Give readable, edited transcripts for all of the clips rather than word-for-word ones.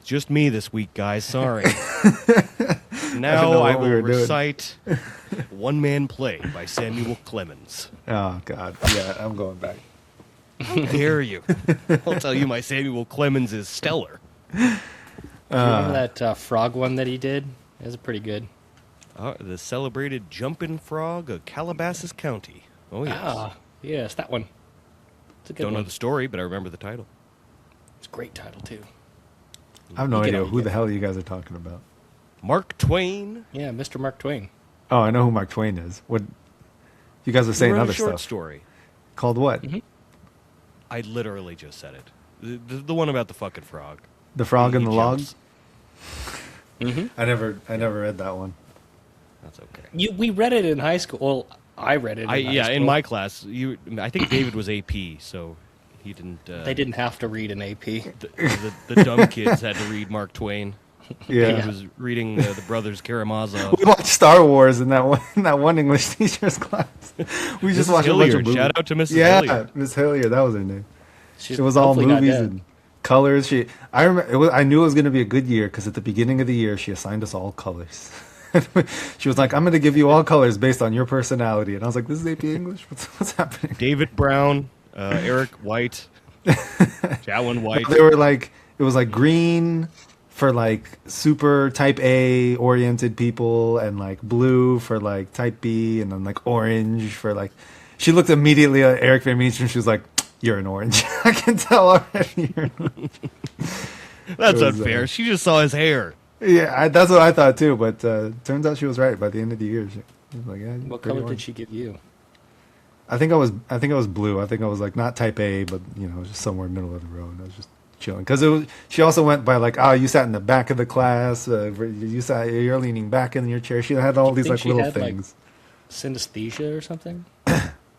just me this week, guys. Sorry. I Now know I what we will were doing. recite One Man Play by Samuel Clemens. Oh God, yeah, I'm going back. How dare you? I'll tell you, my Samuel Clemens is stellar. Do you remember that frog one that he did? It was pretty good. The celebrated Jumpin' Frog of Calabasas County. Oh, yes. Yes, that one. It's a good Don't know one. the story, but I remember the title. It's a great title, too. I have no You get idea all who you the get. hell you guys are talking about. Mark Twain. Yeah, Mr. Mark Twain. Oh, I know who Mark Twain is. What? You guys are He saying wrote other a short stuff. story. Called what? Mm-hmm. I literally just said it. The one about the fucking frog. The Frog and He the Log. jumps. Mm-hmm. I never read that one. That's okay. We read it in high school. Well, I read it in high school. In my class, I think David was AP, so he didn't. They didn't have to read an AP. The dumb kids had to read Mark Twain. Yeah. He was reading the Brothers Karamazov. We watched Star Wars in that one English teacher's class. We just Mrs. watched a bunch of Hilliard. movies. Shout out to Mrs. Yeah, Hilliard. Miss Hilliard, that was her name. She's It was all hopefully not movies dead. and colors. I remember. I knew it was going to be a good year because at the beginning of the year she assigned us all colors. She was like, "I'm going to give you all colors based on your personality," and I was like, "This is AP English. What's happening?" David Brown, Eric White, Jalen White. They were like, it was like green for like super type A oriented people, and like blue for like type B, and then like orange for like. She looked immediately at Eric Van Meester and she was like, "You're an orange." I can tell already. You're an orange. That's It was, unfair. She just saw his hair. Yeah, that's what I thought too. But turns out she was right. By the end of the year, she was like, "Yeah." What pretty color did orange. she give you? I think I was blue. I think I was like not type A, but just somewhere middle of the road. I was just chilling because it was. She also went by like, "Oh, you sat in the back of the class. You're leaning back in your chair." She had all these think like she little had, like- things. Synesthesia or something?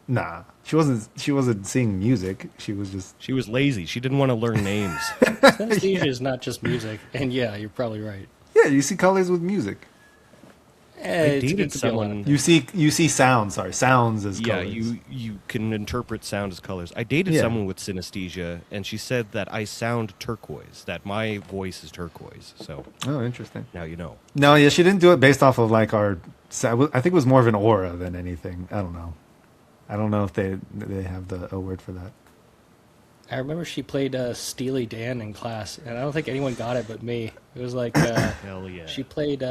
Nah, she wasn't. She wasn't seeing music. She was just. She was lazy. She didn't want to learn names. Synesthesia is not just music. And yeah, you're probably right. Yeah, you see colors with music. It's dated good to be a lot someone- of You see sounds. Sorry, sounds as Yeah, colors. you can interpret sound as colors. I dated Yeah. someone with synesthesia, and she said that I sound turquoise, that my voice is turquoise. So Oh, interesting. now you know. No, yeah, she didn't do it based off of like our. I think it was more of an aura than anything. I don't know. I don't know if they have a word for that. I remember she played Steely Dan in class, and I don't think anyone got it but me. It was like Hell yeah. she played.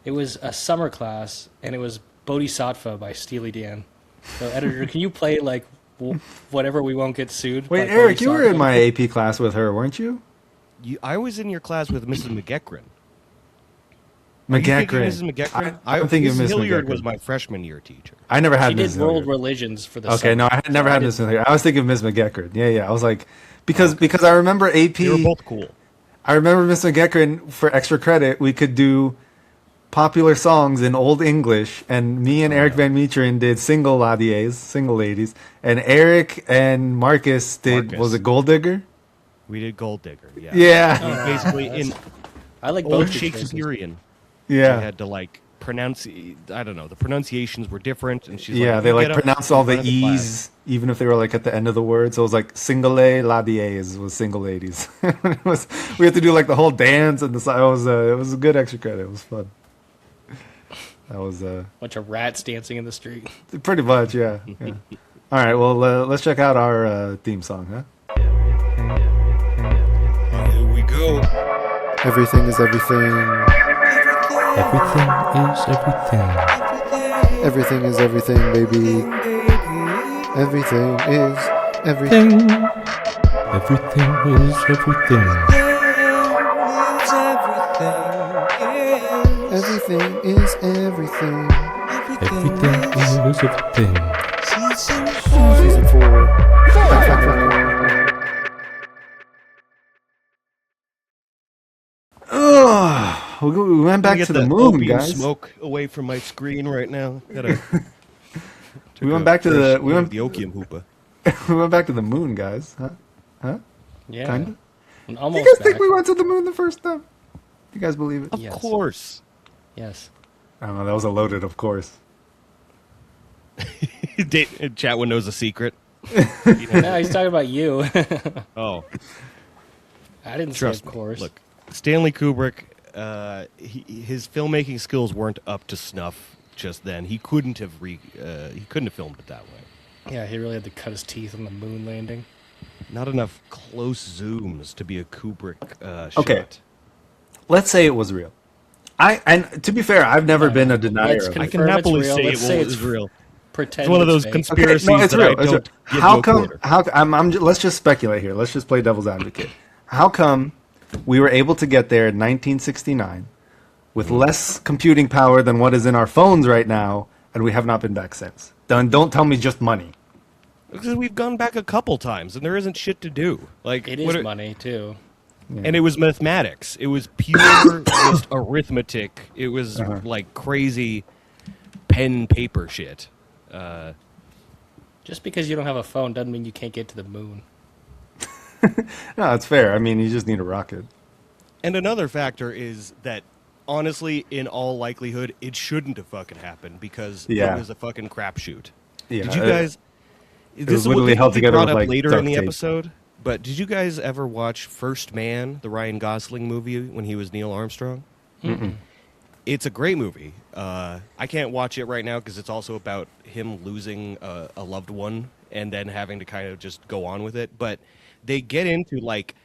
It was a summer class, and it was Bodhisattva by Steely Dan. So, editor, can you play like whatever we won't get sued? Wait, by Eric, you were in Bodhisattva? my AP class with her, weren't you? I was in your class with Mrs. McGeckran. Are you thinking McGeckran. Mrs. McGeckran? I'm thinking of Mrs. Miss Hilliard McGeckran. was my freshman year teacher. I never had She Miss did world Hilliard. religions for the Okay, summer. no, I had never had did- Miss Hilliard. I was thinking of Miss McGeckran. Yeah. I was like, because I remember AP. You were both cool. I remember Miss McGeckran, for extra credit, we could do popular songs in Old English, and me and Eric Van Meeteren did single ladies, and Eric and Marcus did, Marcus. was it Gold Digger? We did Gold Digger. Yeah. Yeah. Basically, in I like old both choices. Shakespearean, Yeah. they had to like pronounce. I don't know. The pronunciations were different, and she's Yeah, like, they "You like get up pronounced in all the front of the class." E's, even if they were like at the end of the word. So it was like single ladies was single ladies. We had to do like the whole dance, and it was a good extra credit. It was fun. That was Bunch of rats dancing in the street. pretty much, yeah. All right, well, let's check out our theme song, huh? Here we go. Everything is everything. Everything is everything. Everything is everything, baby. Everything is everything. Everything is everything. Everything is everything. Everything is everything. Season 4. We went back Get to the that moon, opium guys. Smoke away from my screen right now. Gotta, We went back to the the opium hoopa. we went back to the moon, guys. Huh? Yeah. Kinda. And You almost guys back. think we went to the moon the first time? You guys believe it? Of Yes. course. Yes. I don't know. That was a loaded, of course. Chatwin knows a secret. No, he's talking about you. Oh. I didn't Trust say, of me. course. Look, Stanley Kubrick, his filmmaking skills weren't up to snuff just then. He couldn't have filmed it that way. Yeah, he really had to cut his teeth on the moon landing. Not enough close zooms to be a Kubrick Okay. shot. Let's say it was real. And to be fair, I've never been a denier Let's of I it. can Confirm it's happily real. say Let's it say was it's real. Pretend It's one of those fake. conspiracies Okay, no, it's that real. I It's don't real. give How no come? quarter. Let's just speculate here. Let's just play devil's advocate. How come we were able to get there in 1969 with less computing power than what is in our phones right now, and we have not been back since? Don't tell me just money. Because we've gone back a couple times and there isn't shit to do. Like It what is are- money, too. And it was mathematics. It was pure just arithmetic. It was like crazy pen paper shit. Just because you don't have a phone doesn't mean you can't get to the moon. No, it's fair. I mean, you just need a rocket. And another factor is that honestly, in all likelihood, it shouldn't have fucking happened because Yeah. it was a fucking crapshoot. Yeah, Did you guys? was This literally will held be together brought with, up like, later duct in the tape. episode. But did you guys ever watch First Man, the Ryan Gosling movie when he was Neil Armstrong? It's a great movie. I can't watch it right now because it's also about him losing a loved one and then having to kind of just go on with it. But they get into like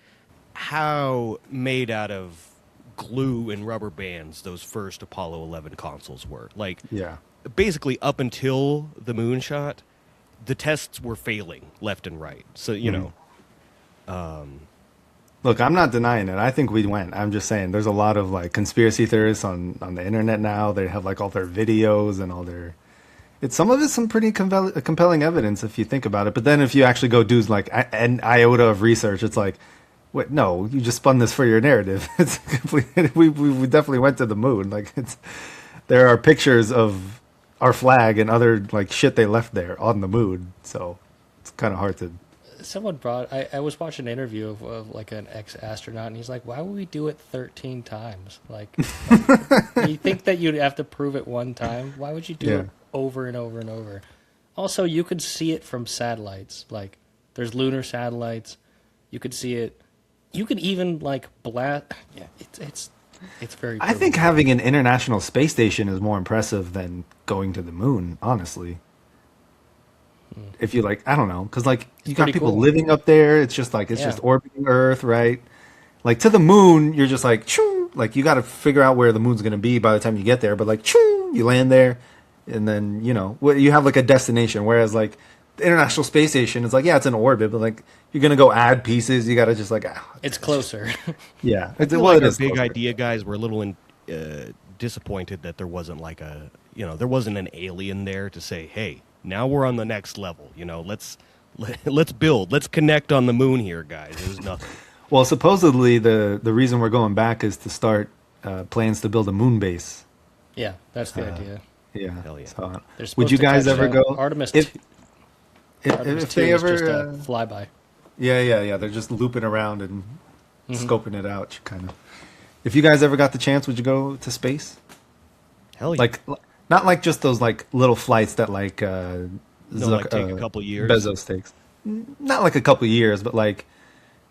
how made out of glue and rubber bands those first Apollo 11 consoles were. Like, Yeah. basically up until the moon shot, the tests were failing left and right. So, you know, Look, I'm not denying it. I think we went. I'm just saying there's a lot of like conspiracy theorists on the internet now. They have like all their videos and all their some of it's some pretty compelling evidence if you think about it. But then if you actually go do like an iota of research, it's like, wait, no, you just spun this for your narrative. It's complete, we definitely went to the moon. Like there are pictures of our flag and other like shit they left there on the moon. So it's kind of hard to. Someone brought. I was watching an interview of like an ex-astronaut, and he's like, "Why would we do it 13 times? Like, you think that you'd have to prove it one time? Why would you do Yeah. it over and over and over?" Also, you could see it from satellites. Like, there's lunar satellites. You could see it. You could even like blast. Yeah, it's very. I think having an international space station is more impressive than going to the moon, honestly. If you like, I don't know, because like you got pretty people cool. living up there. It's just like it's Yeah. just orbiting Earth, right? Like to the moon, you're just like, choo, like you got to figure out where the moon's going to be by the time you get there. But like, choo, you land there, and then you have like a destination. Whereas like the International Space Station is like, yeah, it's in orbit, but like you're gonna go add pieces. You got to just like, it's closer. yeah, I it's feel well, like it our is big closer. idea guys were a little disappointed that there wasn't like there wasn't an alien there to say, hey, now we're on the next level. Let's build, let's connect on the moon here, guys. It was nothing. Well, supposedly the reason we're going back is to start plans to build a moon base. Yeah, that's the idea. Yeah. Hell yeah. So, They're would you supposed to guys touch ever down. go? Artemis If, t- if, Artemis if 2 they is ever, just a flyby. yeah. They're just looping around and Mm-hmm. scoping it out, kind of. If you guys ever got the chance, would you go to space? Hell yeah. Like, not like just those like little flights that like take a couple years. Bezos takes. Not like a couple years, but like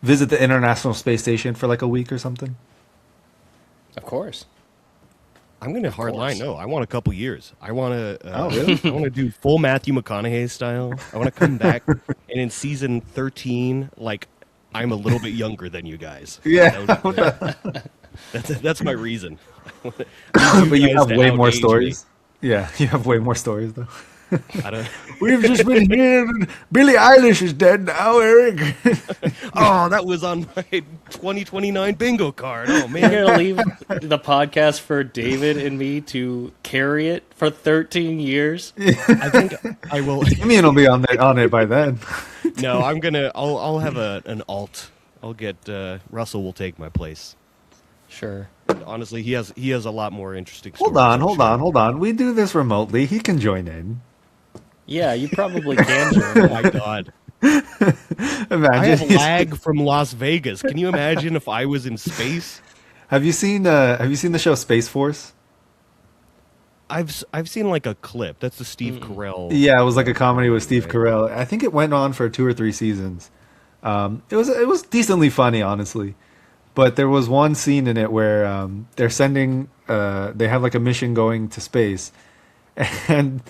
visit the International Space Station for like a week or something. Of course. I'm gonna hard line. No, I want a couple years. I want to. Oh, really? I want to do full Matthew McConaughey style. I want to come back and in season 13, like I'm a little bit younger than you guys. Yeah. That's my reason. But you have guys to way more outage me. stories. Yeah, you have way more stories though. I don't. We've just been hearing Billie Eilish is dead now, Eric. Oh, that was on my 2029 bingo card. Oh You're man. gonna leave the podcast for David and me to carry it for 13 years. I think I will. Damien will be on it by then. No, I'm gonna. I'll have an alt. I'll get Russell will take my place. Sure. Honestly, he has a lot more interesting. Hold stories, on, I'm sure. hold on. We do this remotely. He can join in. Yeah, you probably can. Oh Joe. my god. I Imagine. have lag from Las Vegas. Can you imagine if I was in space? Have you seen the show Space Force? I've seen like a clip. That's the Steve Carell. Yeah, it was like a comedy with Steve Right. Carell. I think it went on for 2 or 3 seasons. It was decently funny, honestly. But there was one scene in it where they're sending, they have like a mission going to space, and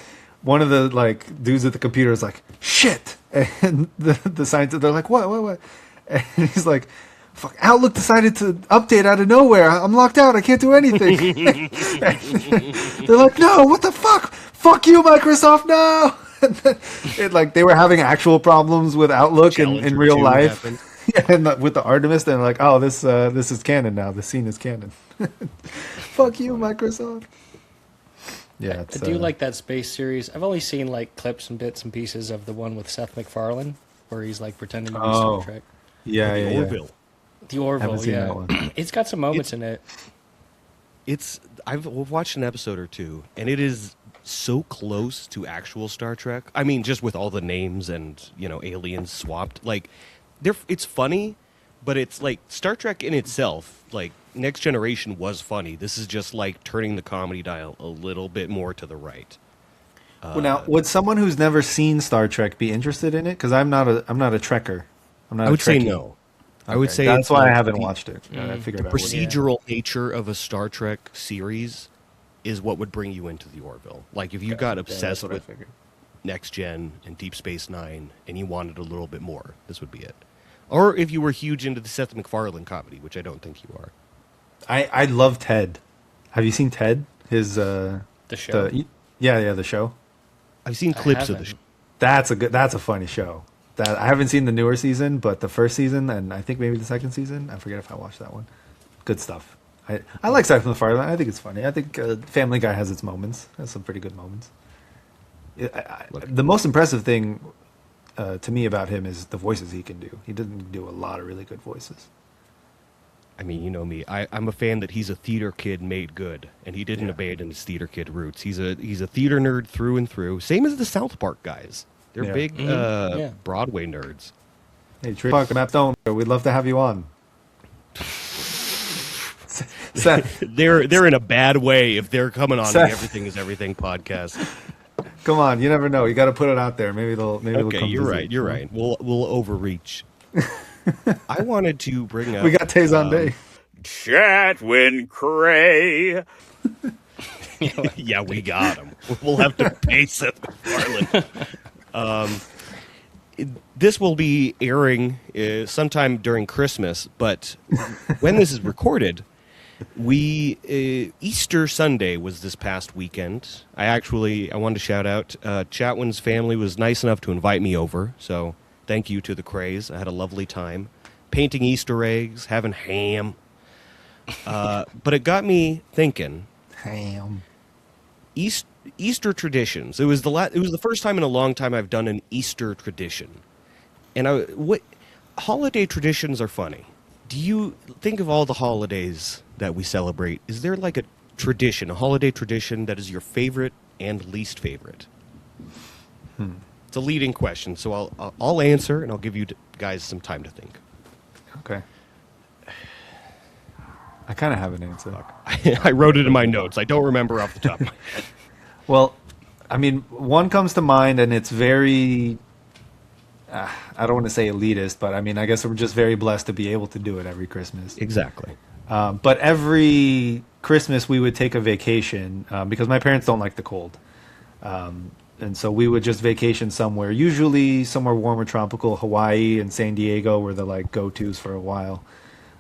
one of the like dudes at the computer is like, "Shit!" And the scientists, they're like, "What?" And he's like, "Fuck! Outlook decided to update out of nowhere. I'm locked out. I can't do anything." They're like, "No! What the fuck? Fuck you, Microsoft! No!" And then like they were having actual problems with Outlook in Challenger real 2 life. happened. Yeah, and with the Artemis, they're like, "Oh, this is canon now. The scene is canon." Fuck you, Microsoft. Yeah, I do like that space series. I've only seen like clips and bits and pieces of the one with Seth MacFarlane, where he's like pretending to be Oh. Star Trek. Yeah, The yeah, yeah. Orville. The Haven't Orville, seen yeah. that one. It's got some moments in it. I've watched an episode or two, and it is so close to actual Star Trek. I mean, just with all the names and aliens swapped. Like, it's funny, but it's like Star Trek in itself. Like Next Generation was funny. This is just like turning the comedy dial a little bit more to the right. Well, now, would someone who's never seen Star Trek be interested in it? Because I'm not a Trekker. I'm not. I would a say Trekkie. no. I would Okay, say that's it's why I like haven't the- watched it. I figured The I would. procedural nature of a Star Trek series is what would bring you into the Orville. Like if you got Yeah, that's obsessed what I with figured. Next Gen and Deep Space Nine and you wanted a little bit more, this would be it. Or if you were huge into the Seth MacFarlane comedy, which I don't think you are. I love Ted. Have you seen Ted? His The show. the show. I've seen I clips of the haven't. show. That's a funny show. That I haven't seen the newer season, but the first season and I think maybe the second season. I forget if I watched that one. Good stuff. I like Seth MacFarlane. I think it's funny. I think Family Guy has its moments. Has some pretty good moments. The most impressive thing to me about him is the voices he can do. He doesn't do a lot of really good voices. I mean, you know me. I'm a fan that he's a theater kid made good, and he didn't Yeah. abandon his theater kid roots. He's a theater nerd through and through. Same as the South Park guys. They're Yeah. big Yeah. Broadway nerds. Hey, Trey Park, Matt Stone, we'd love to have you on. Seth, They're in a bad way if they're coming on the Seth. Everything Is Everything podcast. come on, you never know. You got to put it out there. Maybe they'll Okay, come you're visit, right. You're you know? right. We'll overreach. I wanted to bring up. We got Tayson Day. Chatwin Cray. Yeah, we got him. We'll have to pay Seth MacFarlane. This will be airing sometime during Christmas, but when this is recorded, Easter Sunday was this past weekend. I wanted to shout out Chatwin's family was nice enough to invite me over, so thank you to the Crays. I had a lovely time painting Easter eggs, having ham. But it got me thinking. Ham. Easter traditions. It was the first time in a long time I've done an Easter tradition. And what holiday traditions are funny. Do you think of all the holidays that we celebrate? Is there like a holiday tradition that is your favorite and least favorite? It's a leading question, so I'll answer and I'll give you guys some time to think. Okay. I kind of have an answer. I wrote it in my notes. I don't remember off the top of my head. Well, I mean, one comes to mind, and it's very. I don't want to say elitist, but I mean, I guess we're just very blessed to be able to do it every Christmas. Exactly. But every Christmas we would take a vacation because my parents don't like the cold. And so we would just vacation somewhere, usually somewhere warm or tropical. Hawaii and San Diego were the like go-tos for a while.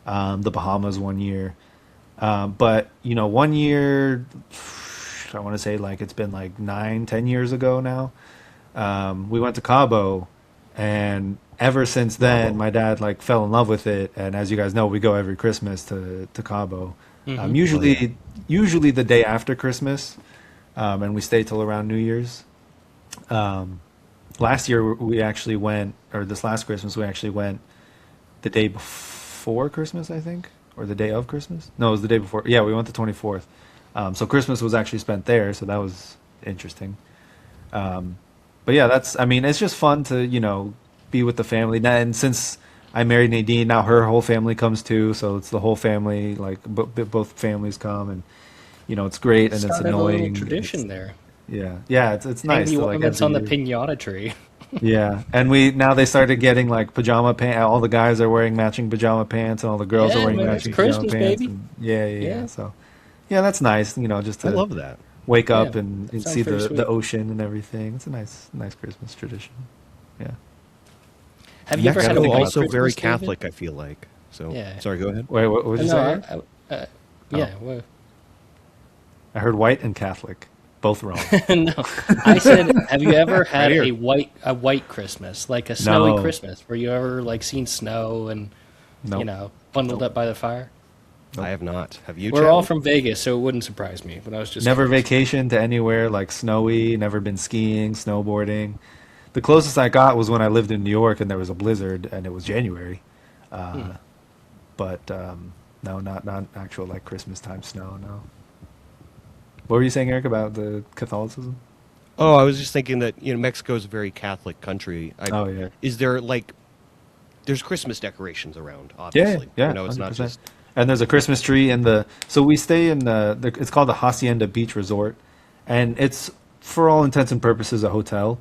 The Bahamas one year. But, 1 year, I want to say like it's been like 9-10 years ago now. We went to Cabo, and ever since then, my dad like fell in love with it. And as you guys know, we go every Christmas to Cabo. Usually the day after Christmas, and we stay till around New Year's. Last year we actually went, or this last Christmas we actually went the day before Christmas, I think, or the day of Christmas. No, it was the day before. Yeah, we went the 24th. So Christmas was actually spent there, so that was interesting. But yeah, it's just fun to, be with the family. And since I married Nadine, now her whole family comes too, so it's the whole family, like both families come, and it's great, and it's Started a little annoying. tradition It's- there. Yeah, it's nice. Hang the to, like, ornaments on the every year- pinata tree. Yeah, and now they started getting like pajama pants. All the guys are wearing matching pajama pants, and all the girls are Yeah, wearing man, it's matching pajama Christmas, pants. baby. And yeah. Yeah. So, yeah, that's nice. Just I to love that. wake up Yeah, and sounds see very the sweet. ocean and everything. It's a nice Christmas tradition. Yeah. Have you ever had a Mexico white also Christmas, very David? Catholic, I feel like. So, Yeah. sorry, go ahead. Wait, what did you say? No, yeah. Well, I heard white and Catholic, both wrong. no, I said, have you ever had here. a white Christmas, like a snowy No. Christmas, where you ever like seen snow and Nope. bundled up by the fire? I have not. Have you? We're Chad? all from Vegas, so it wouldn't surprise me. But I was just Never curious. vacationed to anywhere like snowy, never been skiing, snowboarding. The closest I got was when I lived in New York and there was a blizzard and it was January. But no, not actual like Christmas time snow, no. What were you saying, Eric, about the Catholicism? Oh, I was just thinking that Mexico is a very Catholic country. Oh, yeah. Is there there's Christmas decorations around? Yeah, Obviously, yeah. It's not 100%. just. And there's a Christmas tree in so we stay in it's called the Hacienda Beach Resort, and it's for all intents and purposes a hotel.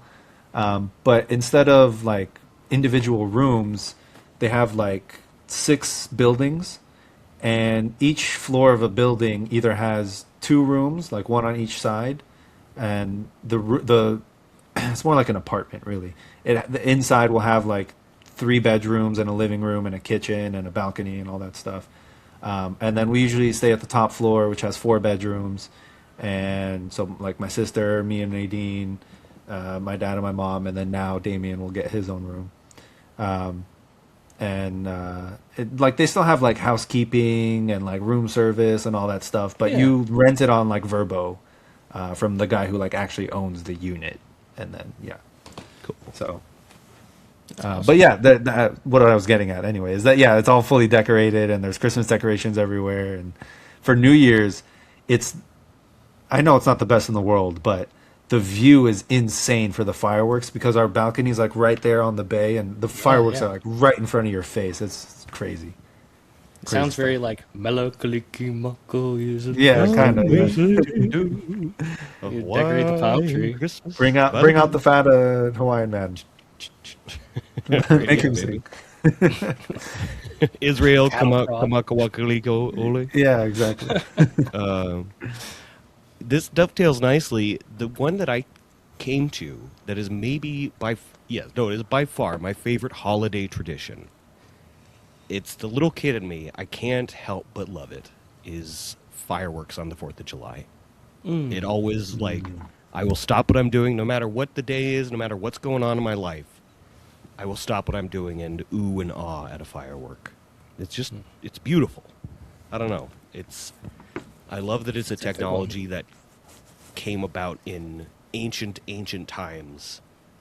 But instead of like individual rooms, they have like 6 buildings, and each floor of a building either has 2 rooms, like one on each side, and the it's more like an apartment really. The inside will have like 3 bedrooms and a living room and a kitchen and a balcony and all that stuff. And then we usually stay at the top floor, which has 4 bedrooms. And so, like my sister, me and Nadine, my dad and my mom, and then now Damien will get his own room. They still have like housekeeping and like room service and all that stuff, but Yeah. you rent it on like Verbo from the guy who like actually owns the unit. And then, yeah. Cool. So. But yeah, what I was getting at anyway is that it's all fully decorated and there's Christmas decorations everywhere. And for New Year's, I know it's not the best in the world, but the view is insane for the fireworks because our balcony is like right there on the bay and the fireworks yeah. are like right in front of your face. It's crazy. It sounds Crazy very like Melakaliki is it? Yeah, kind of. Yeah. You decorate the palm tree. Bring out the fat Hawaiian man. Make him sing. Israel, Cattle prod. Kamakawakiliko Ole. Yeah, exactly. This dovetails nicely. The one that I came to that is maybe it is by far my favorite holiday tradition. It's the little kid in me. I can't help but love it. Is fireworks on the 4th of July. It always I will stop what I'm doing, no matter what the day is, no matter what's going on in my life. I will stop what I'm doing and ooh and ah at a firework. It's just, it's beautiful. I don't know. I love that it's a technology that came about in ancient times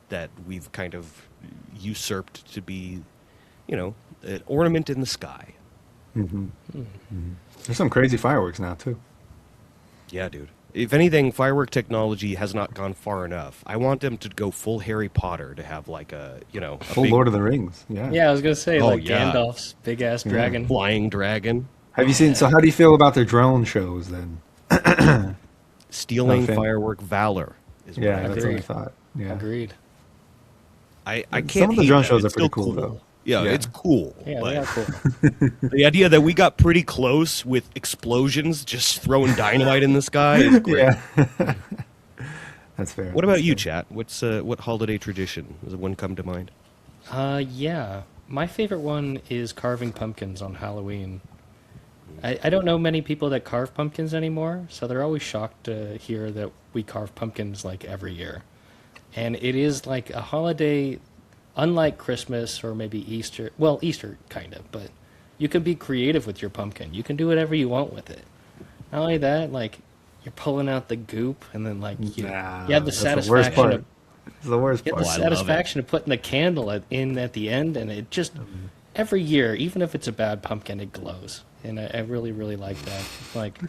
that we've kind of usurped to be, an ornament in the sky. There's some crazy fireworks now too. Yeah, dude. If anything, firework technology has not gone far enough. I want them to go full Harry Potter to have like a Full big Lord of the Rings. Yeah. Yeah, I was gonna say like yeah. Gandalf's big ass dragon. flying dragon. Have you seen? So how do you feel about their drone shows then? Stealing Not a fan. firework valor is what Yeah, I that's what I Agreed. thought. Yeah. Agreed. I Some can't of the hate drone that. shows are It's pretty still cool, though. Yeah, Yeah. it's cool. Yeah, but they are cool. the idea that we got pretty close with explosions just throwing dynamite in the sky is great. Yeah. That's fair. What about That's you, fair. Chat? What holiday tradition does one come to mind? Yeah. My favorite one is carving pumpkins on Halloween. I don't know many people that carve pumpkins anymore, so they're always shocked to hear that we carve pumpkins like every year. And it is like a holiday, unlike Christmas or maybe Easter. Well, Easter kind of, but you can be creative with your pumpkin. You can do whatever you want with it. Not only that, like you're pulling out the goop, and then like you have the that's satisfaction the worst part. of It's the worst get part. the I love it. satisfaction of putting the candle in at the end, and it just every year, even if it's a bad pumpkin, it glows, and I really really like that. Like,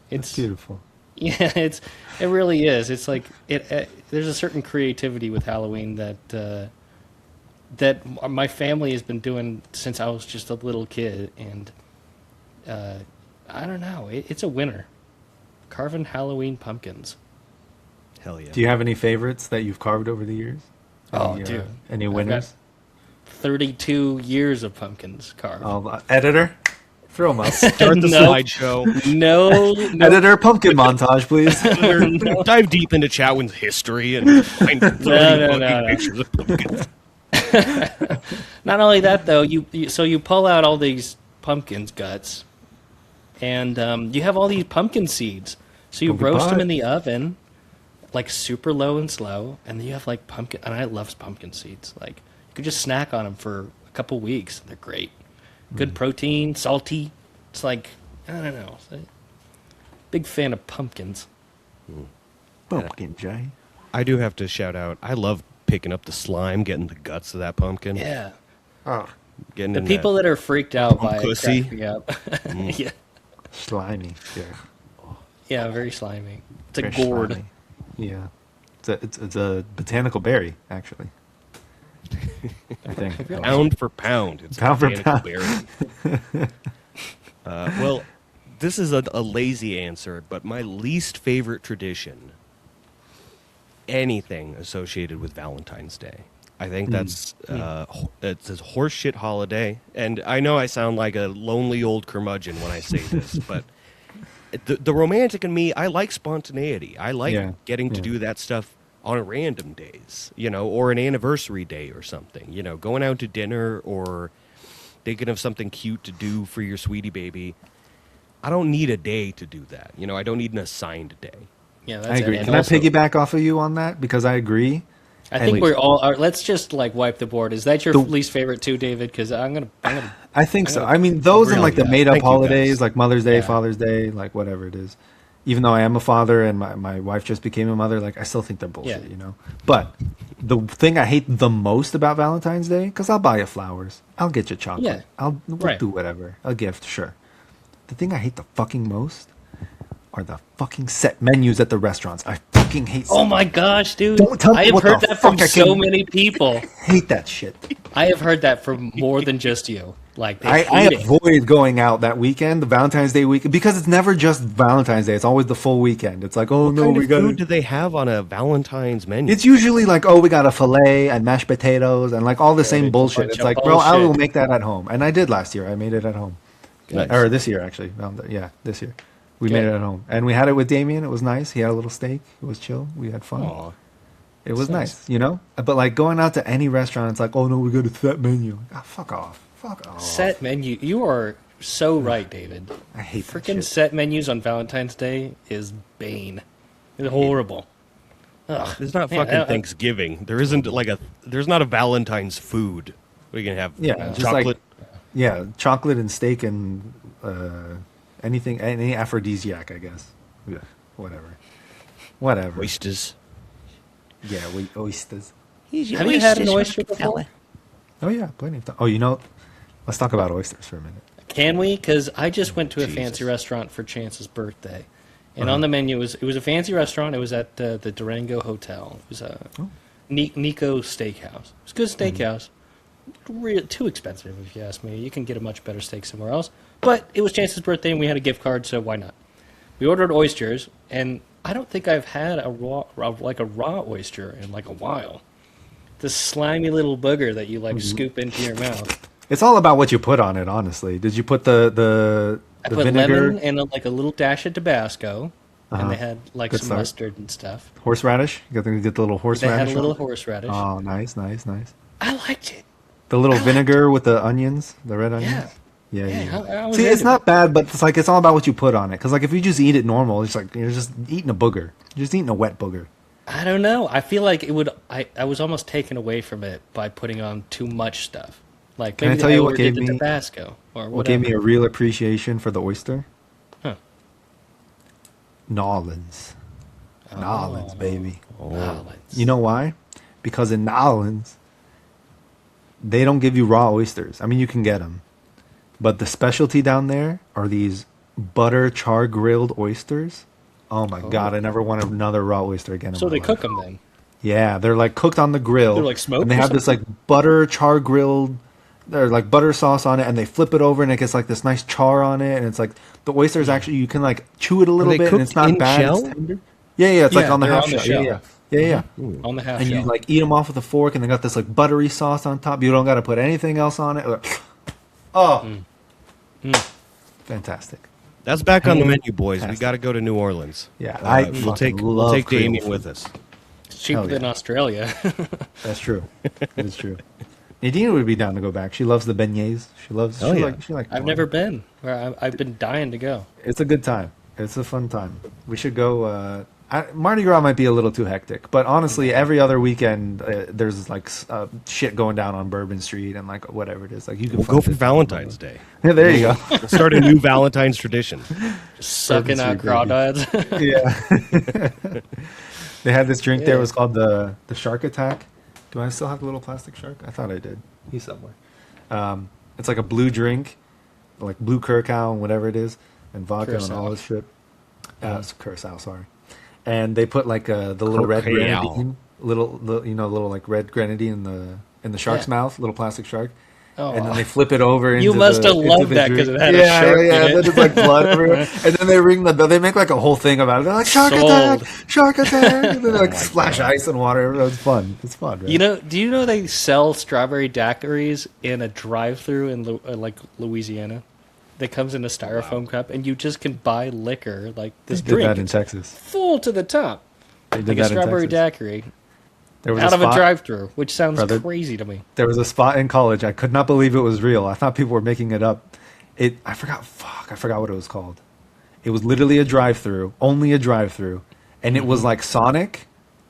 it's Beautiful. yeah, it really is. It's like there's a certain creativity with Halloween that that my family has been doing since I was just a little kid, and I don't know, it's a winner. Carving Halloween pumpkins. Hell yeah. Do you have any favorites that you've carved over the years? Oh, Any, dude. Any I've got winners? 32 years of pumpkins carved. Editor, throw them up. Start the No. slideshow. No. Editor, pumpkin montage, please. Dive deep into Chatwin's history and find 30 no, fucking no. pictures of pumpkins. Not only that, though, you pull out all these pumpkins guts, and you have all these pumpkin seeds. So you Pumpkin roast them pie. in the oven, like super low and slow, and then you have like pumpkin. And I love pumpkin seeds. Like you could just snack on them for a couple weeks. They're great. Good protein, salty. It's like I don't know. Big fan of pumpkins. Pumpkin, Jay. I do have to shout out. I love picking up the slime, getting the guts of that pumpkin. Yeah. Oh, Getting The in people that are freaked out by it pussy. crack me up. Yeah. slimy. Yeah. Yeah, very slimy. It's a Very gourd. slimy. Yeah. It's a botanical berry, actually. I think. Pound for pound. It's Pound for botanical pound. berry. Well, this is a lazy answer, but my least favorite tradition, anything associated with Valentine's Day. I think that's it's a horseshit holiday, and I know I sound like a lonely old curmudgeon when I say this, but the romantic in me, I like spontaneity. I like Yeah, getting to yeah. do that stuff on random days, or an anniversary day or something. Going out to dinner or thinking of something cute to do for your sweetie baby. I don't need a day to do that. I don't need an assigned day. Yeah, that's I agree. it. And Can also- I piggyback off of you on that? Because I agree. I think And- we're all. Let's just like wipe the board. Is that your The- least favorite too, David? Because I'm gonna. I think so. Yeah. I mean, those and Really, like the yeah. made up Thank you, holidays, guys. like Mother's Day, Yeah. Father's Day, like whatever it is. Even though I am a father and my wife just became a mother, like I still think they're bullshit, Yeah. But the thing I hate the most about Valentine's Day, because I'll buy you flowers, I'll get you chocolate, Yeah. we'll Right. do whatever, a gift, sure. The thing I hate the fucking most are the fucking set menus at the restaurants. I fucking hate. Oh my gosh, dude! Don't tell me I have what heard the that from fuck I so can- many people. hate that shit. I have heard that from more than just you. Like they I hate it. avoid going out that weekend, the Valentine's Day weekend, because it's never just Valentine's Day. It's always the full weekend. It's like, oh no, What kind we of got food do they have on a Valentine's menu? It's usually like, oh, we got a fillet and mashed potatoes and like all the same it's a bullshit. bunch It's of like, bro, I will bullshit. make that at home, and I did last year. I made it at home, Nice. or this year actually. Yeah, this year we made Good. it at home, and we had it with Damien. It was nice. He had a little steak. It was chill. We had fun. Aw. It was That's nice, But like going out to any restaurant, it's like, oh no, we got a set menu. Ah, fuck off. Fuck off. Set menu. You are so right, David. I hate that Freaking shit. set menus on Valentine's Day is bane. It's horrible. Ugh. It's not Man, fucking Thanksgiving. There isn't there's not a Valentine's food. What are you gonna have? Yeah, just chocolate. like yeah, chocolate and steak and anything, any aphrodisiac, I guess. Yeah, whatever. Oysters. Yeah, oysters. Have you had an oyster before? Oh yeah, plenty of time. Oh, let's talk about oysters for a minute. Can we? Because I just went to a Jesus. fancy restaurant for Chance's birthday, and Uh-huh. on the menu it was a fancy restaurant. It was at the Durango Hotel. It was a Oh. Nico Steakhouse. It was a good Mm-hmm. steakhouse. Too expensive, if you ask me. You can get a much better steak somewhere else. But it was Chance's birthday, and we had a gift card, so why not? We ordered oysters, and I don't think I've had a raw oyster in like a while. This slimy little booger that you Mm-hmm. like scoop into your mouth. It's all about what you put on it, honestly. Did you put the I put vinegar, lemon and like a little dash of Tabasco, and they had like Good some start. mustard and stuff. horseradish? You got to get the little They horseradish. had a little on it? horseradish. Oh, nice. I liked it. The little vinegar with the onions, the red onions. Yeah. Yeah, Yeah, I was See, it's into not bad, but it's like it's all about what you put on it. Because like if you just eat it normal, it's like you're just eating a booger. You're just eating a wet booger. I don't know. I feel like it would. I was almost taken away from it by putting on too much stuff. Like Can I maybe tell you what overdid gave the me- Tabasco or What gave me whatever. a real appreciation for the oyster? Huh. Nolans. Nolans, baby. Nolans. You know why? Because in Nolans, they don't give you raw oysters. I mean, you can get them. But the specialty down there are these butter char grilled oysters. Oh my God, I never want another raw oyster again. in So my they life. cook them then. Yeah, they're like cooked on the grill. They're like smoked And they or have this like butter char grilled, they're like butter sauce on it, and they flip it over and it gets like this nice char on it, and it's like the oysters actually you can like chew it a little they bit and cooked it's not in bad. shell? It's tender. Yeah, it's like Yeah, on the they're half on the shell. shell. Yeah. On the half And shell. you like eat them off with a fork, and they got this like buttery sauce on top. You don't got to put anything else on it. Oh, fantastic! That's back on the menu, boys. We got to go to New Orleans. Yeah, We'll take Damien Creole with food. us. It's cheaper Hell yeah. than Australia. That's true. That's true. Nadine would be down to go back. She loves the beignets. She loves. Oh, yeah. She like. I've never been. I've been dying to go. It's a good time. It's a fun time. We should go. Mardi Gras might be a little too hectic, but honestly, every other weekend there's like shit going down on Bourbon Street and like whatever it is. Like you can We'll find go for it. Valentine's Day. Yeah, there you go. We'll start a new Valentine's tradition. Sucking out Street, crawdads. Yeah. They had this drink there. It was called the Shark Attack. Do I still have the little plastic shark? I thought I did. He's somewhere. It's like a blue drink, like blue curacao and whatever it is, and vodka and all this shit. It's curacao, sorry. And they put like the little red Curacao. grenadine, little like red grenadine in the shark's mouth, little plastic shark. Oh. And then they flip it over. You into must the, have into loved the that drink. 'cause it had a shark in Yeah, it. then it's like blood everywhere. And then they ring they make like a whole thing about it. They're like shark Sold. attack, shark attack. And then they like splash ice and water. It's fun. It's fun. Right? Do you know they sell strawberry daiquiris in a drive-through in like Louisiana? That comes in a styrofoam cup, and you just can buy liquor like this They did drink that in Texas. full to the top, They did like a that in strawberry Texas. daiquiri There was out of a spot- drive-through, which sounds Brother. crazy to me. There was a spot in college. I could not believe it was real. I thought people were making it up. I forgot what it was called. It was literally a drive-through, only a drive-through, and it was like Sonic,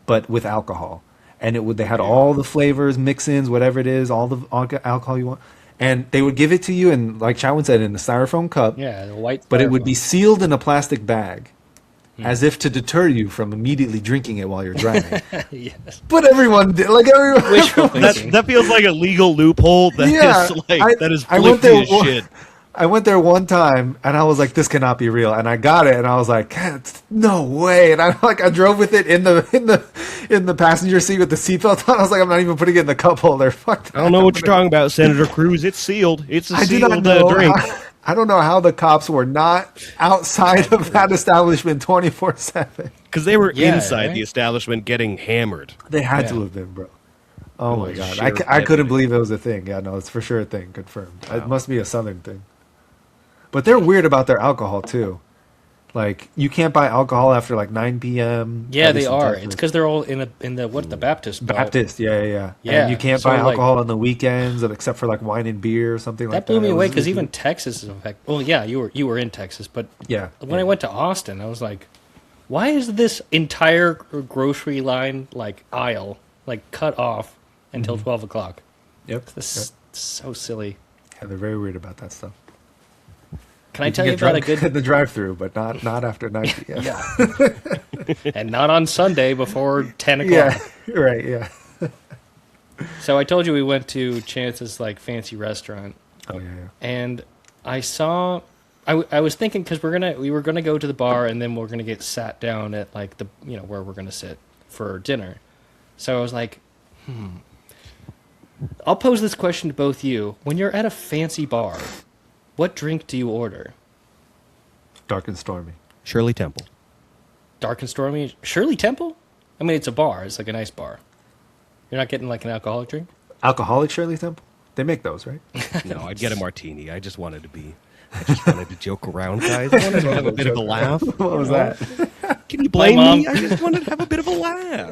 but with alcohol. And they had all the flavors, mix-ins, whatever it is, all the alcohol you want, and they would give it to you in, like Chowin said, in a styrofoam cup. Yeah, the white. But it would be styrofoam. sealed in a plastic bag, as if to deter you from immediately drinking it while you're driving. Yes. But everyone did, like everyone. Wishful That thinking. that feels like a legal loophole. That Yeah, is like I- that is I went flippy there as one- shit. I went there one time and I was like, "This cannot be real," and I got it, and I was like, "No way!" And I drove with it in the passenger seat with the seatbelt on. I was like, "I'm not even putting it in the cup holder." Fuck that. I don't know what you're talking about, Senator Cruz. It's sealed. It's a I do not sealed know. drink. I don't know how the cops were not outside of that establishment 24/7. Because they were Yeah, inside right? the establishment getting hammered. They had to Yeah. have been, bro. Oh my Holy god, shit. I couldn't believe it was a thing. Yeah, no, it's for sure a thing. Confirmed. It must be a southern thing. But they're weird about their alcohol too. Like you can't buy alcohol after like 9 p.m. Yeah, at they least in are. Texas. It's because they're all in the Baptist. belt. Baptist. Yeah. Yeah, And you can't so, buy like- alcohol on the weekends except for like wine and beer or something like That that. blew me It away was because even ridiculous. Texas is in fact. Well, yeah, you were in Texas, but Yeah. when I went to Austin, I was like, why is this entire grocery line like aisle like cut off until 12 o'clock? Yep. This is so silly. Yeah, they're very weird about that stuff. Can I tell you about a good in the drive-through, but not after 9 p.m. yeah, and not on Sunday before 10 o'clock. Yeah. Right. Yeah. So I told you we went to Chance's like fancy restaurant, Oh yeah. and I saw. I was thinking because we were gonna go to the bar and then we're gonna get sat down at like the where we're gonna sit for dinner. So I was like, I'll pose this question to both you. When you're at a fancy bar, what drink do you order? Dark and stormy. Shirley Temple. Dark and stormy. Shirley Temple? I mean, it's a bar. It's like a nice bar. You're not getting like an alcoholic drink? Alcoholic Shirley Temple. They make those, right? No, I'd get a martini. I just wanted to joke around, guys. I wanted to have a bit of a laugh. What was that? Can you blame mom- me? I just wanted to have a bit of a laugh.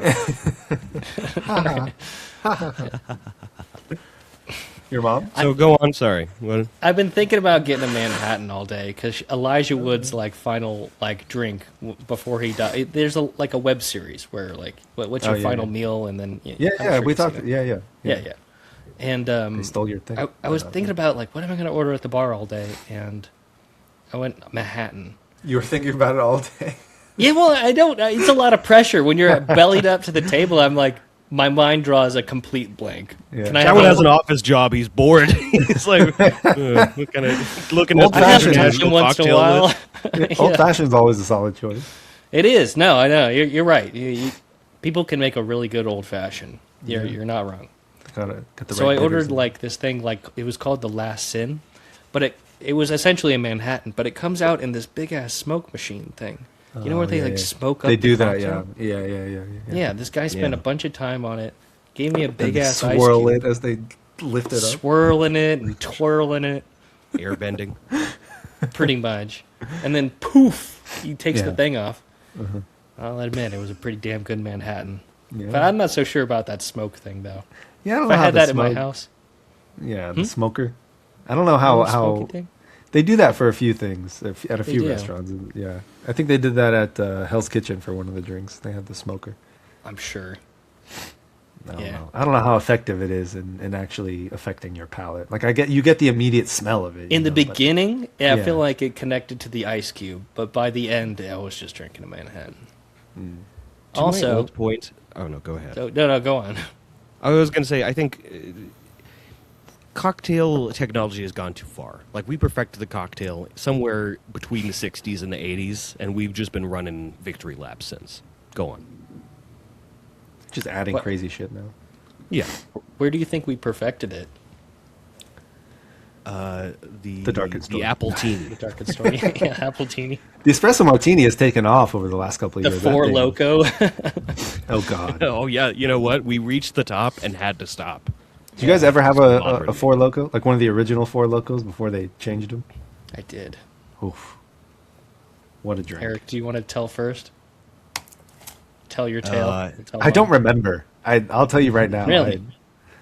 Your mom? So go on. Sorry. What? I've been thinking about getting a Manhattan all day because Elijah Wood's like final like drink before he died. There's a web series where like what's your yeah, final yeah. meal and then Yeah. I'm sure We you've seen talked. it. Yeah. Yeah. And They stole your thing. I was thinking about like what am I going to order at the bar all day, and I went Manhattan. You were thinking about it all day. Yeah, well, I don't. It's a lot of pressure when you're bellied up to the table. I'm like, my mind draws a complete blank. Yeah. Can I That have one a- has an office job. He's bored. He's like looking at Old the I have fashioned time international once in a cocktail while. list. Old fashioned's always a solid choice. It is. No, I know. You're right. People can make a really good old fashioned. You're not wrong. Gotta get the So right I ordered bitters in. like this thing, like it was called the Last Sin, but it was essentially a Manhattan, but it comes out in this big ass smoke machine thing. You know where they yeah, like yeah. smoke up They the do that, yeah. cocktail? Yeah. Yeah, this guy spent Yeah. a bunch of time on it. Gave me a And big they ass ice swirl cube, it as they lift it up. swirling it and twirling it, Airbending. pretty much. And then poof, he takes the Yeah. thing off. I'll admit it was a pretty damn good Manhattan. Yeah. But I'm not so sure about that smoke thing though. Yeah, I don't If know I how had the that in my smoke- house, Yeah, the smoker. I don't know how little smoky how thing? they do that for a few things at a They few do. restaurants. Yeah, I think they did that at Hell's Kitchen for one of the drinks. They had the smoker. I'm sure. I don't Yeah. know. I don't know how effective it is in actually affecting your palate. Like you get the immediate smell of it. In the but- beginning, I Yeah. feel like it connected to the ice cube, but by the end, I was just drinking a Manhattan. To my Also, old point. Oh no, go ahead. no, go on. I was going to say, I think cocktail technology has gone too far. Like, we perfected the cocktail somewhere between the 60s and the 80s, and we've just been running victory laps since. Go on. just adding What? crazy shit now. Yeah. Where do you think we perfected it? The Darkened Story. The apple teeny. Dark story. Yeah, Appletini. The espresso martini has taken off over the last couple of The years. That Four thing- Loco. Oh god. Oh, yeah. You know what? We reached the top and had to stop. Did you guys ever have Modern. a Four Loco? Like one of the original Four Locos before they changed them? I did. Oof. What a drink. Eric, do you want to tell first? Tell your tale. Tell I don't mine. remember. I'll tell you right now. Really?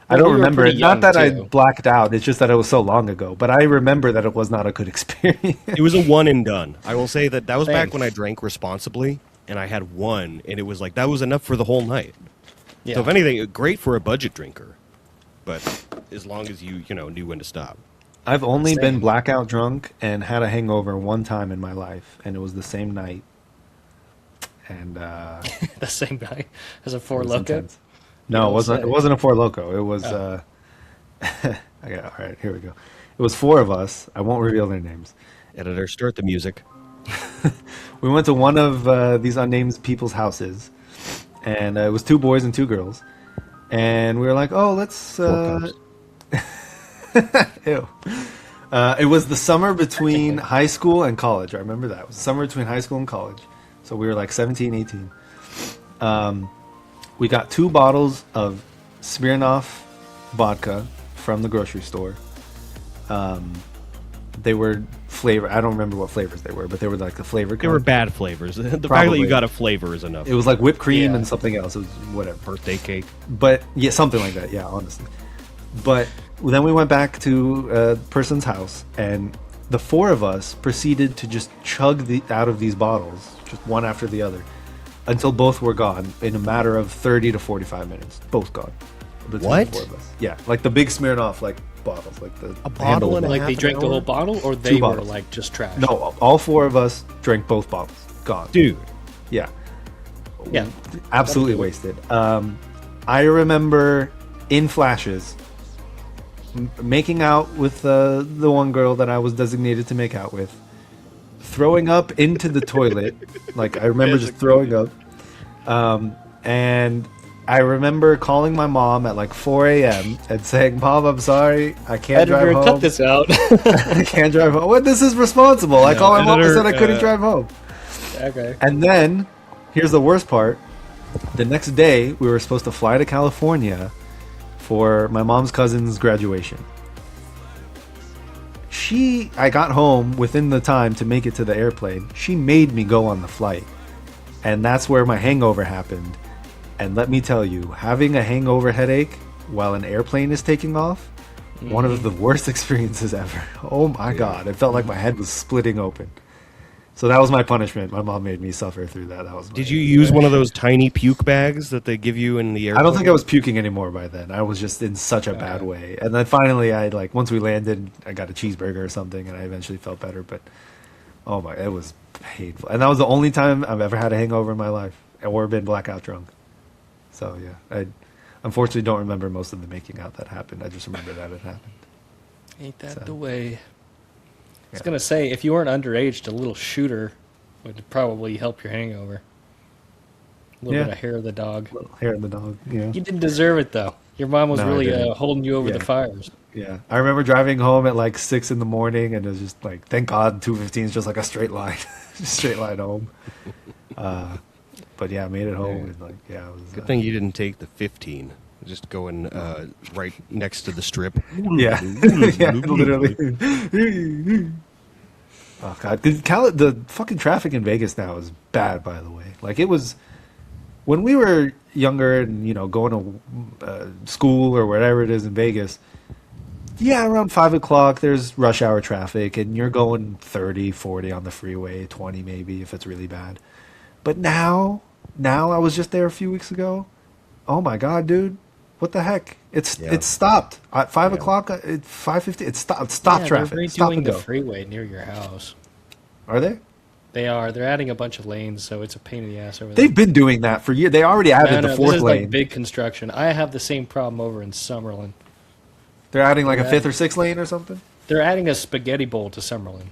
I Well, don't we were remember pretty it. Not young, that I too. blacked out. It's just that it was so long ago. But I remember that it was not a good experience. It was a one and done. I will say that was back Same. when I drank responsibly, and I had one, and it was like, that was enough for the whole night. Yeah. So if anything, great for a budget drinker, but as long as you knew when to stop. I've only been Same. blackout drunk and had a hangover one time in my life, and it was the same night. And the same guy as a it Four was Loco. intense. No, don't it wasn't. say. It wasn't a Four Loco. It was. Okay, all right, here we go. It was four of us. I won't reveal their names. Editor, start the music. We went to one of these unnamed people's houses, and it was two boys and two girls. And we were like, "Oh, let's." Four cups. Ew. It was the summer between high school and college. I remember that. It was the summer between high school and college. So we were like 17, 18. We got 2 bottles of Smirnoff vodka from the grocery store. They were flavor. I don't remember what flavors they were, but they were like the flavor. They were kind. bad flavors. The fact that Probably. you got a flavor is enough. It was like whipped cream Yeah. and something else. It was whatever. Birthday cake. But yeah, something like that. Yeah, honestly. But then we went back to a person's house, and the 4 of us proceeded to just chug out of these bottles, just one after the other, until both were gone in a matter of 30 to 45 minutes. Both gone. Between What? The 4 of us. Yeah, like the big Smirnoff like bottles, like the bottle handle and a of Like it. they half drank an the hour? whole bottle, or they were bottles. like just trash. No, all 4 of us drank both bottles. Gone. Dude. Yeah. Yeah. Absolutely wasted. I remember in flashes making out with the one girl that I was designated to make out with, throwing up into the toilet. Like I remember just throwing up. And I remember calling my mom at like 4 a.m. and saying, "Mom, I'm sorry, I can't drive Editor, home. cut this out. I can't drive home." Well, this is responsible. I called my mom and editor, said I couldn't drive home. Okay. And then, here's the worst part. The next day, we were supposed to fly to California for my mom's cousin's graduation. I got home within the time to make it to the airplane. She made me go on the flight. And that's where my hangover happened. And let me tell you, having a hangover headache while an airplane is taking off, one of the worst experiences ever. Oh my God. It felt like my head was splitting open. So that was my punishment. My mom made me suffer through that. That was my, Did you use one of those tiny puke bags that they give you in the airport? I don't think I was puking anymore by then. I was just in such a bad way. And then finally, once we landed, I got a cheeseburger or something, and I eventually felt better. But oh my, it was painful. And that was the only time I've ever had a hangover in my life, or been blackout drunk. So yeah, I unfortunately don't remember most of the making out that happened. I just remember that it happened. Ain't that So. the way? I was Yeah. gonna say, if you weren't underage, a little shooter would probably help your hangover. A little Yeah. bit of hair of the dog. Hair of the dog. Yeah. You didn't deserve it though. Your mom was No, I really didn't. holding you over Yeah. the fires. Yeah, I remember driving home at like 6 in the morning, and it was just like, thank God, 215 is just like a straight line, straight line home. But yeah, I made it home and like yeah, it was Good thing you didn't take the 15. Just going right next to the strip. yeah, yeah, literally. Oh god, the fucking traffic in Vegas now is bad. By the way, like it was when we were younger and going to school or whatever it is in Vegas. Yeah, around 5 o'clock, there's rush hour traffic, and you're going 30, 40 on the freeway, 20 maybe if it's really bad. But now I was just there a few weeks ago. Oh my god, dude, what the heck? It's stopped at 5 o'clock. At 5:50, it's stopped traffic. They're Stop redoing and the go. freeway near your house. Are they? They are. They're adding a bunch of lanes, so it's a pain in the ass over there. They've been doing that for years. They already added the This fourth is lane. like big construction. I have the same problem over in Summerlin. They're adding like a fifth or sixth lane or something. They're adding a spaghetti bowl to Summerlin.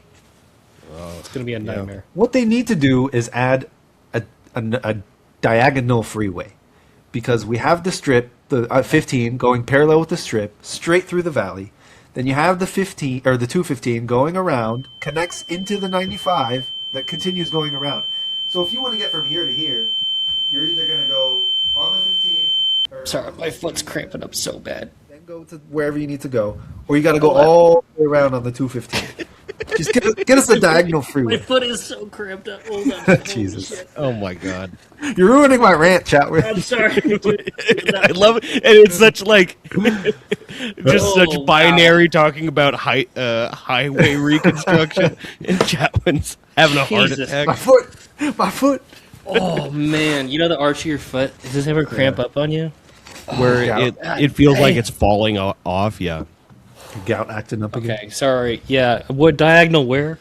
It's going to be a nightmare. What they need to do is add a diagonal freeway, because we have the strip, the 15 going parallel with the strip straight through the valley. Then you have the 15 or the 215 going around, connects into the 95 that continues going around. So if you want to get from here to here, you're either going to go on the 15. Or Sorry, my foot's cramping up so bad. then go to wherever you need to go, or you got to go all the way around on the 215. Just get us a diagonal My freeway. foot is so cramped up. Hold on. Jesus. Oh my god. You're ruining my rant, Chatwin. I'm sorry. I love it. And it's such like just such Oh, binary talking about highway reconstruction, and Chatwin's having a heart Jesus. attack. My foot. Oh man, you know the arch of your foot? Does this ever cramp up on you? Where Yeah. it feels like it's falling off. Yeah. Gout acting up again. Okay, sorry. Yeah, what diagonal where?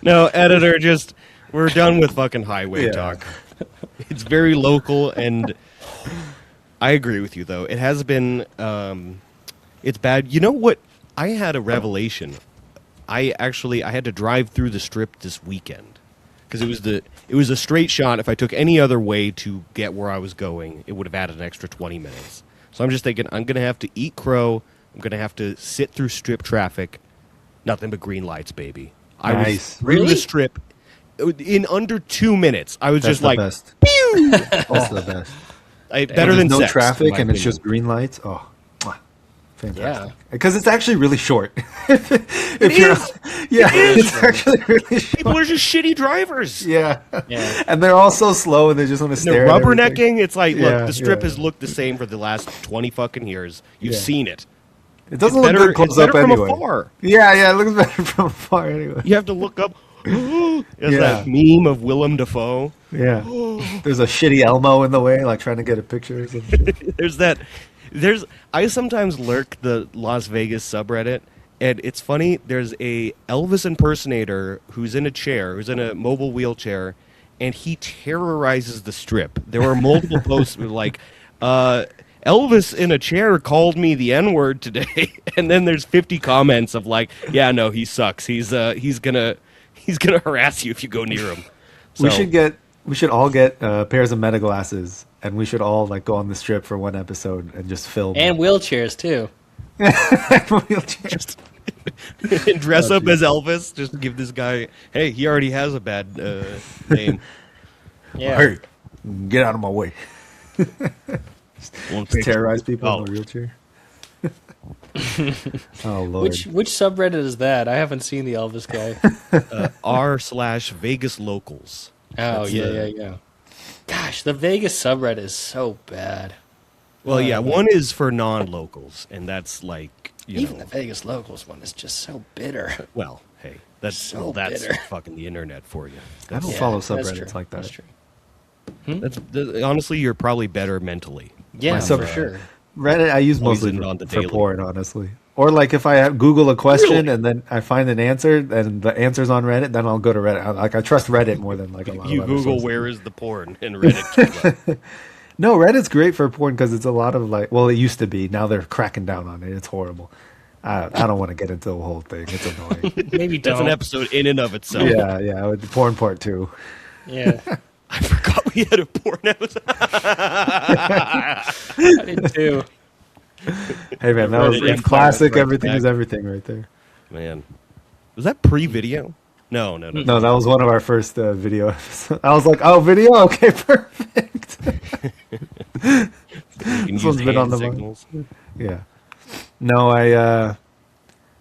No, editor, just we're done with fucking highway Yeah. talk. It's very local, and I agree with you though. It has been it's bad. You know what? I had a revelation. I had to drive through the strip this weekend because it was a straight shot. If I took any other way to get where I was going, it would have added an extra 20 minutes. So I'm just thinking I'm going to have to eat crow. I'm going to have to sit through strip traffic. Nothing but green lights, baby. I was Nice. through Really? the strip in under 2 minutes. I was That's just the like, best. That's the best. better than no sex, in traffic my and it's opinion. just green lights. Oh, mwah. Fantastic. Yeah. Because it's actually really short. It's actually really short. People are just shitty drivers. Yeah. Yeah. And they're all so slow and they just want to They're stare at everything. rubbernecking. It's like, Yeah, look, the strip yeah. has looked the same for the last 20 fucking years. You've Yeah. seen it. It doesn't It's look better, good close it's better up from anyway. afar. Yeah, it looks better from afar anyway. You have to look up. There's Yeah. that meme of Willem Dafoe. Yeah. There's a shitty Elmo in the way, like trying to get a picture or some shit. I sometimes lurk the Las Vegas subreddit, and it's funny. There's a Elvis impersonator who's in a mobile wheelchair, and he terrorizes the strip. There were multiple posts with like, Elvis in a chair called me the N-word today, and then there's 50 comments of like, yeah, no, he sucks. He's gonna harass you if you go near him. We So- should all get pairs of meta glasses, and we should all like go on the strip for one episode and just film. And wheelchairs too. wheelchairs. and dress Oh, up geez. as Elvis. Just give this guy. Hey, he already has a bad name. Yeah. Hey, get out of my way! Won't Just terrorize people Oh. in a wheelchair. Oh lord! Which subreddit is that? I haven't seen the Elvis guy. r/Vegas locals. Oh That's yeah, the- yeah. Gosh, the Vegas subreddit is so bad. Well, yeah, one is for non-locals, and that's like Even the Vegas locals one is just so bitter. Well, hey, that's So that's bitter. fucking the internet for you. I don't Yeah, follow that's subreddits true. like that. That's true. Honestly, you're probably better mentally. Yeah, My for sub- sure. Reddit I use Always mostly in on the for daily. porn, honestly. Or like if I Google a question Really? and then I find an answer and the answer's on Reddit, then I'll go to Reddit. I trust Reddit more than like a lot You of other Google sources. where is the porn and Reddit. comes up. No, Reddit's great for porn because it's a lot of like. Well, it used to be. Now they're cracking down on it. It's horrible. I don't want to get into the whole thing. It's annoying. Maybe That's don't. an episode in and of itself. yeah. With the porn part 2. Yeah, I forgot we had a porn episode. I did too. Hey man, that was Reddit it's Empire classic. Strikes Everything Back. is everything right there. Man, was that pre-video? No. No, that was one of our first video episodes. I was like, oh, video? Okay, perfect. You can This use one's been on hand the signals. Yeah. No,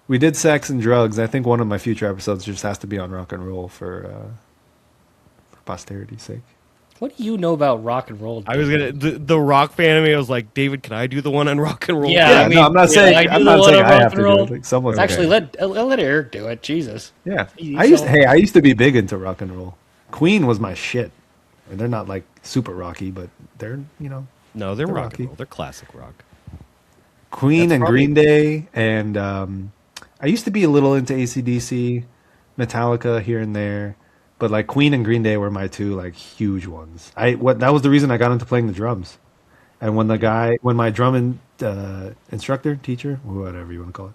we did sex and drugs. I think one of my future episodes just has to be on rock and roll for posterity's sake. What do you know about rock and roll? I was gonna the rock fan of me. I was like, David, can I do the one on rock and roll? Yeah, Yeah, I mean, no, I'm not yeah, saying I do I'm the not one saying on I rock have and to roll. do it. Like someone Actually, let Eric do it. Jesus. Yeah. He's I used to be big into rock and roll. Queen was my shit. And they're not like super rocky, but they're, No, they're rock rocky. and roll. They're classic rock. Queen That's and probably- Green Day, and I used to be a little into AC/DC, Metallica here and there, but like Queen and Green Day were my two like huge ones. That was the reason I got into playing the drums, and when my drum instructor, teacher, whatever you want to call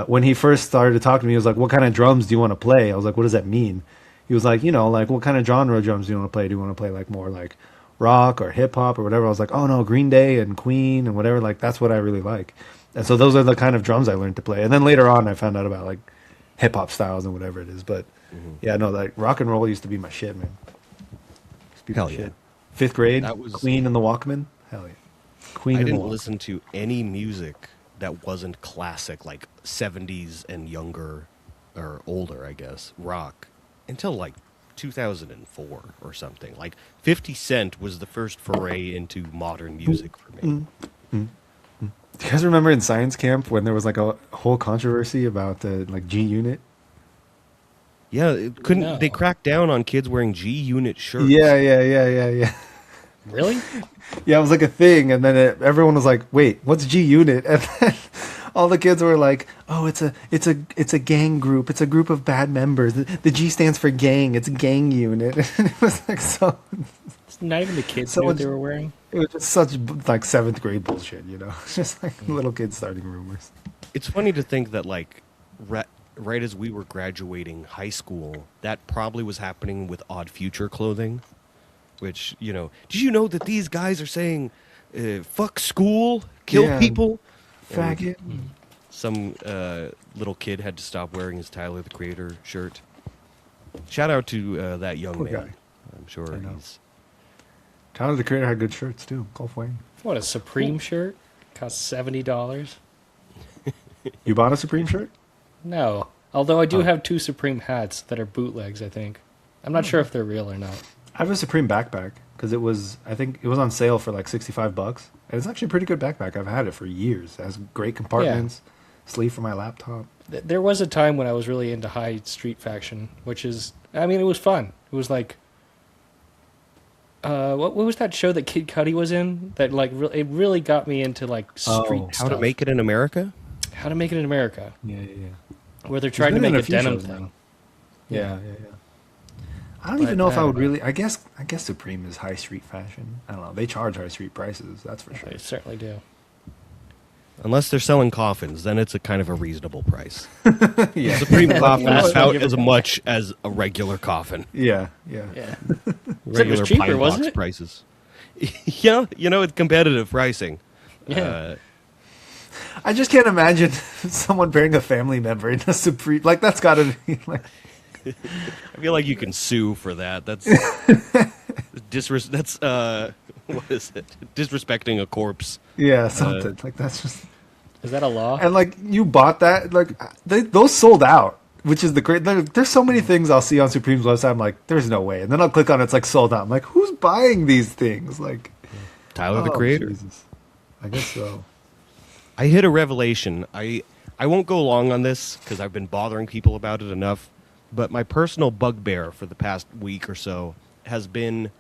it, when he first started to talk to me, he was like, "What kind of drums do you want to play?" I was like, "What does that mean?" He was like, like what kind of genre drums do you want to play? Do you want to play like more like rock or hip hop or whatever? I was like, oh no, Green Day and Queen and whatever. Like that's what I really like. And so those are the kind of drums I learned to play. And then later on, I found out about like hip hop styles and whatever it is. But yeah, no, like rock and roll used to be my shit, man. Used to be my Hell yeah. shit. 5th grade, That was- Queen and the Walkman. Hell yeah. Queen I and the didn't Walkman. listen to any music that wasn't classic, like 70s and younger, or older, I guess, rock, until like 2004 or something. Like 50 Cent was the first foray into modern music for me. Do you guys remember in science camp when there was like a whole controversy about like G Unit? Yeah, it couldn't No. they cracked down on kids wearing G Unit shirts? Yeah. Really? Yeah, it was like a thing, and then everyone was like, "Wait, what's G Unit?" And then all the kids were like, "Oh, it's a gang group. It's a group of bad members. The G stands for gang. It's a gang unit." And it was like so. It's not even the kids So knew what it's- they were wearing. It was just such like 7th grade bullshit, It's just like little kids starting rumors. It's funny to think that like right as we were graduating high school, that probably was happening with Odd Future clothing, which, did you know that these guys are saying fuck school, kill Yeah. people? Faggot. Some little kid had to stop wearing his Tyler the Creator shirt. Shout out to that young Poor man. guy. I'm sure I know. he's Tyler the Creator had good shirts too. Golf Wayne. What, a Supreme shirt? Cost $70? You bought a Supreme shirt? No. Although I do have 2 Supreme hats that are bootlegs, I think. I'm not sure if they're real or not. I have a Supreme backpack because I think it was on sale for like $65, and it's actually a pretty good backpack. I've had it for years. It has great compartments, sleeve for my laptop. There was a time when I was really into high street fashion, which is, I mean, it was fun. It was like, what was that show that Kid Cudi was in? That like it really got me into like street How How to stuff. Make It in America? How to Make It in America, Yeah. where they're trying to been in make a a few denim shows thing. now. Yeah. I don't But, even know if I would uh, really. I guess Supreme is high street fashion. I don't know. They charge high street prices. That's for sure. They certainly do. Unless they're selling coffins, then it's a kind of a reasonable price. Yeah. Supreme coffin That's is what out you- as much as a regular coffin. Yeah. Yeah. Regular cheaper, pine wasn't box it? prices. Yeah, it's competitive pricing. Yeah. I just can't imagine someone burying a family member in a Supreme. Like that's got to be like. I feel like you can sue for that. That's that's what is it? Disrespecting a corpse. Yeah, something like that's just. Is that a law? And like you bought that, like those sold out, which is the great. There's so many things I'll see on Supreme's website. I'm like, there's no way, and then I'll click on it, it's like sold out. I'm like, who's buying these things? Like, Tyler the oh, Creator. Jesus. I guess so. I hit a revelation. I won't go long on this because I've been bothering people about it enough. But my personal bugbear for the past week or so has been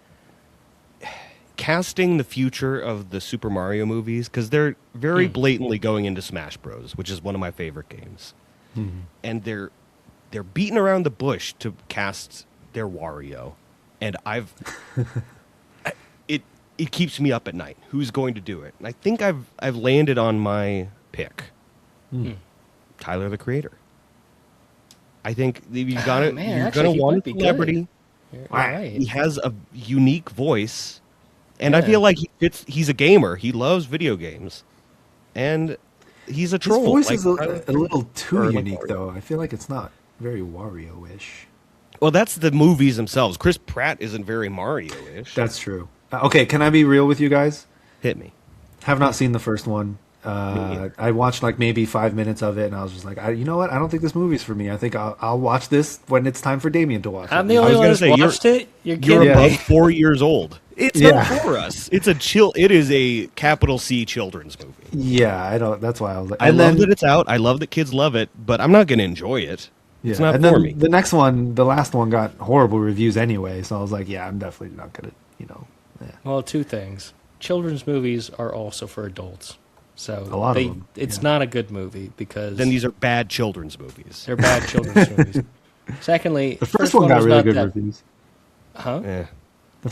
casting the future of the Super Mario movies because they're very blatantly going into Smash Bros, which is one of my favorite games, and they're beating around the bush to cast their Wario, and it keeps me up at night. Who's going to do it? And I think I've landed on my pick, Tyler the Creator. I think you got it. man, You're actually, gonna he want might a be good. celebrity. You're He right. has a unique voice, and I Yeah. feel like he's a gamer. He loves video games, and he's a His troll. voice like is Tyler. a little too or like unique, Mario. though. I feel like it's not. very Wario-ish. Well, that's the movies themselves. Chris Pratt isn't very Mario-ish. That's true. Okay, can I be real with you guys? Hit me. Have not seen the first one. neither. I watched like maybe 5 minutes of it, and I was just like, you know what? I don't think this movie's for me. I think I'll watch this when it's time for Damien to watch I'm it. the only was one gonna who's say, you're- watched it. You're You're kidding Yeah. above me. 4 years old. It's Yeah. not for us. It's a chill. It is a capital C children's movie. Yeah, I don't. That's why I was like, I and love then, that it's out. I love that kids love it, but I'm not going to enjoy it. yeah, It's not and for then me. the next one, the last one, got horrible reviews anyway. So I was like, yeah, I'm definitely not gonna, Yeah. Well, two things. Children's movies are also for adults. So A lot of them, it's yeah. not a good movie because Then these are bad children's movies. they're bad children's movies. Secondly, The first one got was really not good that, reviews. Huh? Eh.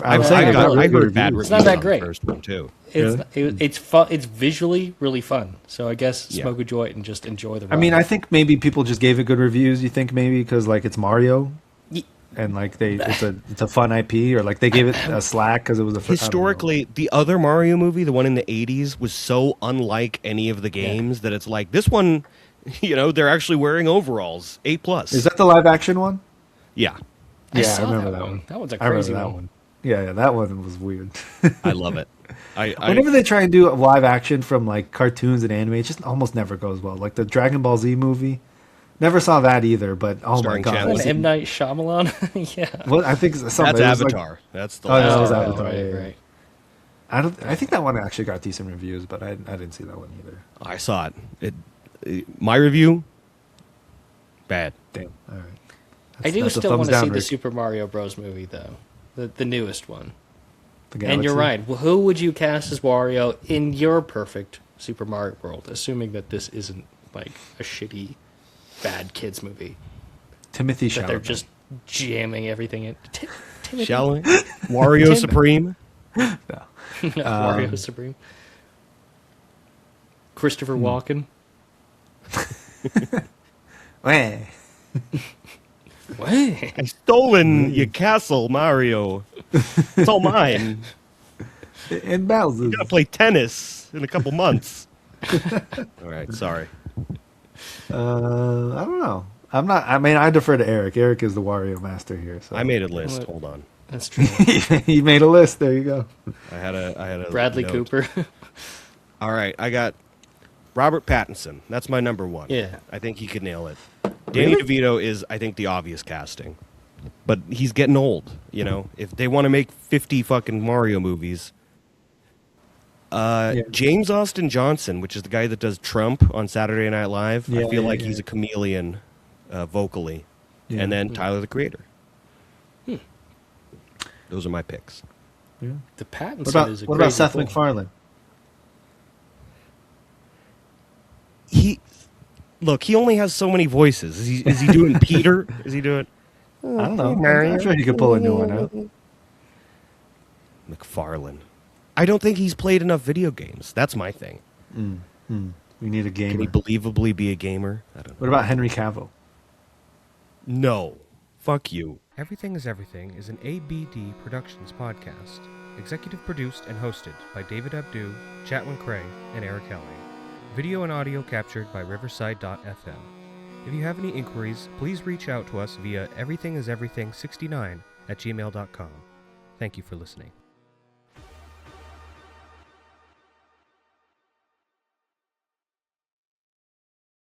I was I saying it got- got really I good heard bad reviews. It's not reviews that on great. the first one too. It's fun. It's visually really fun. So I guess Yeah. smoke a joint and just enjoy the ride. I mean, I think maybe people just gave it good reviews. You think maybe because like it's Mario, Ye- and like it's a fun IP, or like they gave it a slack because it was a Historically, the other Mario movie, the one in the 80s, was so unlike any of the games that it's like this one, they're actually wearing overalls. A+. Is that the live action one? Yeah. Yeah, saw I remember that that one. one. That one's a I remember crazy that one. one. Yeah, that one was weird. I love it. I Whenever they try and do a live action from like cartoons and anime, it just almost never goes well. Like the Dragon Ball Z movie, never saw that either. But oh Starring my god, Chadwick. And M. Night Shyamalan. Yeah. what I think something that's it was like- Avatar. That's the Oh, last that was one. Avatar. right, yeah, yeah. right. I think that one actually got decent reviews, but I didn't see that one either. I saw it. My review, bad. Damn. All right. I do That's a still want thumbs to see down, the Rick. Super Mario Bros. Movie though, the newest one. The And you're Galaxy. right. Well, who would you cast as Wario in your perfect Super Mario world? Assuming that this isn't like a shitty, bad kids movie Timothy that they're Chalamet. just jamming everything in. Timothy Shall we? Wario Tim- Supreme. Wario Supreme. Christopher Walken. Wah. What? I stolen your castle, Mario. It's all mine. And Bowser. Gotta play tennis in a couple months. All right, sorry. I don't know. I'm not. I mean, I defer to Eric. Eric is the Wario master here. So I made a list. What? Hold on. That's true. he made a list. There you go. I had a Bradley note. Cooper. All right, I got Robert Pattinson. That's my number one. Yeah. I think he could nail it. Danny DeVito is, I think, the obvious casting. But he's getting old, If they want to make 50 fucking Mario movies. James Austin Johnson, which is the guy that does Trump on Saturday Night Live, I Yeah, feel yeah, like yeah. he's a chameleon vocally. Yeah. And then Tyler, the Creator. Those are my picks. Yeah. The Pattinson What about is a what about crazy Seth boy. MacFarlane? He only has so many voices. Is he doing Peter? Is he doing I don't know. I'm sure he could pull a new one out. McFarlane? I don't think he's played enough video games. That's my thing. We need a Can gamer. he believably be a gamer? I don't know. What about Henry Cavill? No. Fuck you. Everything is Everything is an ABD Productions podcast. Executive produced and hosted by David Abdu, Chatwin Cray, and Eric Kelly. Video and audio captured by Riverside.fm. If you have any inquiries, please reach out to us via everythingiseverything69@gmail.com. Thank you for listening.